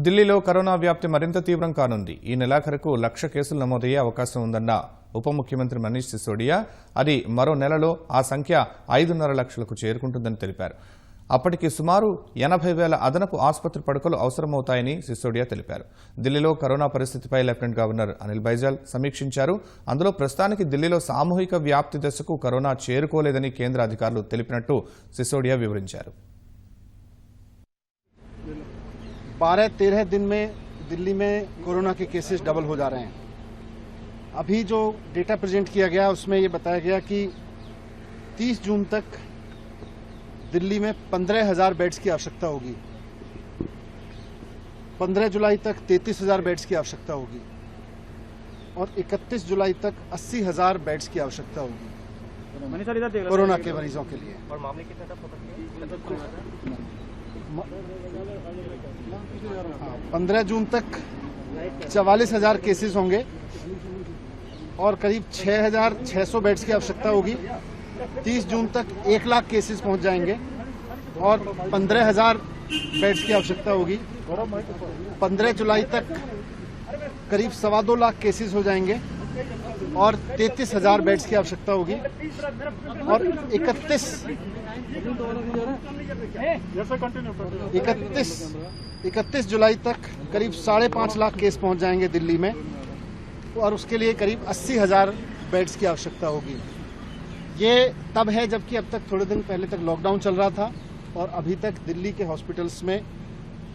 ఢిల్లీలో కరోనా వ్యాప్తి మరింత తీవ్రం కానుంది. ఈ నెలాఖరుకు 1,00,000 కేసులు నమోదయ్యే అవకాశం ఉందన్న ఉప ముఖ్యమంత్రి మనీష్ సిసోడియా అది మరో నెలలో ఆ సంఖ్య 5.5 లక్షలకు చేరుకుంటుందని తెలిపారు. అప్పటికి సుమారు 80,000 అదనపు ఆసుపత్రి పడకలు అవసరమవుతాయని సిసోడియా తెలిపారు. ఢిల్లీలో కరోనా పరిస్థితిపై లెఫ్టినెంట్ గవర్నర్ అనిల్ బైజాల్ సమీక్షించారు. అందులో ప్రస్తుతానికి ఢిల్లీలో సామూహిక వ్యాప్తి దశకు కరోనా చేరుకోలేదని కేంద్ర అధికారులు తెలిపినట్టు సిసోడియా వివరించారు. 12-13 दिन में दिल्ली में कोरोना के केसेस डबल हो जा रहे हैं। अभी जो डेटा प्रेजेंट किया गया उसमें ये बताया गया कि 30 जून तक दिल्ली में 15,000 बेड्स की आवश्यकता होगी, 15 जुलाई तक 33,000 बेड्स की आवश्यकता होगी और 31 जुलाई तक 80,000 बेड्स की आवश्यकता होगी कोरोना के मरीजों के लिए। और मामले कितने तक हो सकते हैं? 15 जून तक 44,000 केसेस होंगे और करीब 6,600 बेड्स की आवश्यकता होगी। 30 जून तक 1 लाख केसेस पहुंच जाएंगे और 15,000 बेड्स की आवश्यकता होगी। 15 जुलाई तक करीब 2.25 लाख केसेस हो जाएंगे और 33,000 बेड्स की आवश्यकता होगी और 31 जुलाई तक करीब 5.5 लाख केस पहुंच जाएंगे दिल्ली में और उसके लिए करीब 80,000 बेड्स की आवश्यकता होगी। ये तब है जबकि अब तक थोड़े दिन पहले तक लॉकडाउन चल रहा था और अभी तक दिल्ली के हॉस्पिटल्स में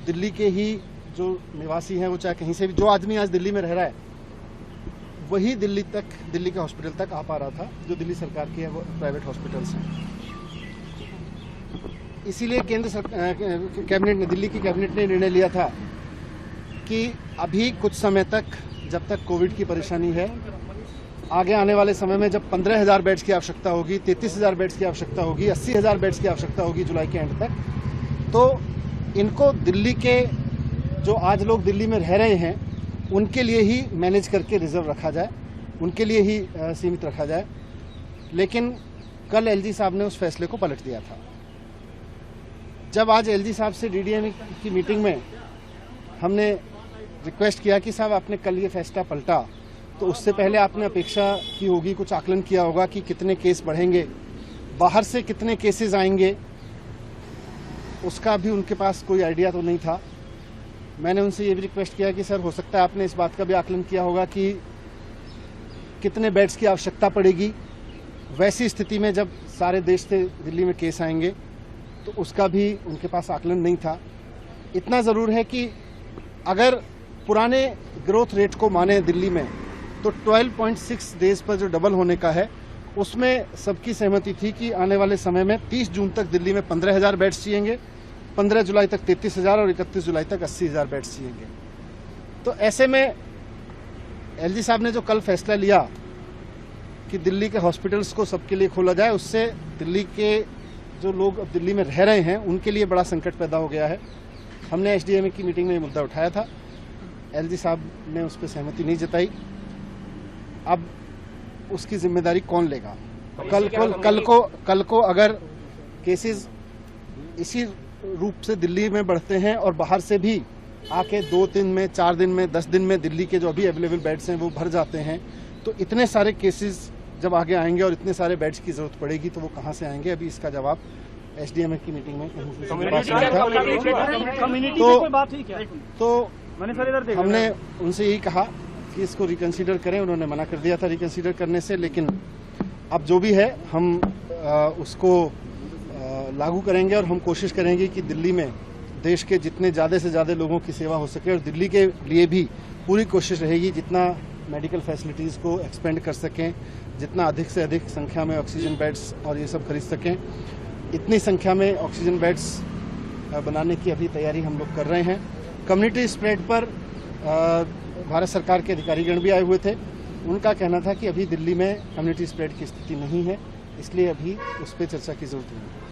दिल्ली के ही जो निवासी हैं, वो चाहे कहीं से भी, जो आदमी आज दिल्ली में रह रहा है वही दिल्ली के हॉस्पिटल तक आ पा रहा था, जो दिल्ली सरकार के है वो प्राइवेट हॉस्पिटल्स हैं। इसीलिए कैबिनेट ने, दिल्ली की कैबिनेट ने निर्णय लिया था कि अभी कुछ समय तक, जब तक कोविड की परेशानी है, आगे आने वाले समय में जब 15,000 बेड्स की आवश्यकता होगी, 33,000 बेड्स की आवश्यकता होगी, 80,000 बेड्स की आवश्यकता होगी जुलाई के एंड तक, तो इनको दिल्ली के जो आज लोग दिल्ली में रह रहे हैं उनके लिए ही मैनेज करके रिजर्व रखा जाए, उनके लिए ही सीमित रखा जाए। लेकिन कल एलजी साहब ने उस फैसले को पलट दिया था। जब आज एलजी साहब से डीडीएम की मीटिंग में हमने रिक्वेस्ट किया कि साहब आपने कल ये फैसला पलटा, तो उससे पहले आपने अपेक्षा की होगी, कुछ आकलन किया होगा कि कितने केस बढ़ेंगे, बाहर से कितने केसेस आएंगे, उसका भी उनके पास कोई आइडिया तो नहीं था। मैंने उनसे ये भी रिक्वेस्ट किया कि सर हो सकता है आपने इस बात का भी आकलन किया होगा कि कितने बेड्स की आवश्यकता पड़ेगी वैसी स्थिति में जब सारे देश से दिल्ली में केस आएंगे, तो उसका भी उनके पास आकलन नहीं था। इतना ज़रूर है कि अगर पुराने ग्रोथ रेट को माने दिल्ली में, तो 12.6 डेज पर जो डबल होने का है उसमें सबकी सहमति थी कि आने वाले समय में 30 जून तक दिल्ली में 15,000 बेड्स चाहिएंगे, 15 जुलाई तक 33,000 और 31 जुलाई तक 80,000 बेड्स चाहिएंगे। तो ऐसे में एलजी साहब ने जो कल फैसला लिया कि दिल्ली के हॉस्पिटल्स को सबके लिए खोला जाए, उससे दिल्ली के जो लोग अब दिल्ली में रह रहे हैं उनके लिए बड़ा संकट पैदा हो गया है। हमने एसडीएम की मीटिंग में ये मुद्दा उठाया था, एलजी साहब ने उस पर सहमति नहीं जताई। अब उसकी जिम्मेदारी कौन लेगा? कल को अगर केसेस इसी रूप से दिल्ली में बढ़ते हैं और बाहर से भी आके 2 दिन में, 4 दिन में, 10 दिन में दिल्ली के जो अभी अवेलेबल बेड्स हैं वो भर जाते हैं, तो इतने सारे केसेस जब आगे आएंगे और इतने सारे बेड्स की जरूरत पड़ेगी तो वो कहाँ से आएंगे? अभी इसका जवाब एसडीएम की मीटिंग में कहीं से तो हमने उनसे यही कहा कि इसको रिकंसीडर करें। उन्होंने मना कर दिया था रिकंसीडर करने से, लेकिन अब जो भी है हम उसको लागू करेंगे और हम कोशिश करेंगे कि दिल्ली में देश के जितने ज़्यादा से ज़्यादा लोगों की सेवा हो सके, और दिल्ली के लिए भी पूरी कोशिश रहेगी जितना मेडिकल फैसिलिटीज़ को एक्सपेंड कर सकें, जितना अधिक से अधिक संख्या में ऑक्सीजन बेड्स और ये सब खरीद सकें। इतनी संख्या में ऑक्सीजन बेड्स बनाने की अभी तैयारी हम लोग कर रहे हैं। कम्युनिटी स्प्रेड पर भारत सरकार के अधिकारीगण भी आए हुए थे। उनका कहना था कि अभी दिल्ली में कम्युनिटी स्प्रेड की स्थिति नहीं है, इसलिए अभी उस पर चर्चा की जरूरत नहीं है।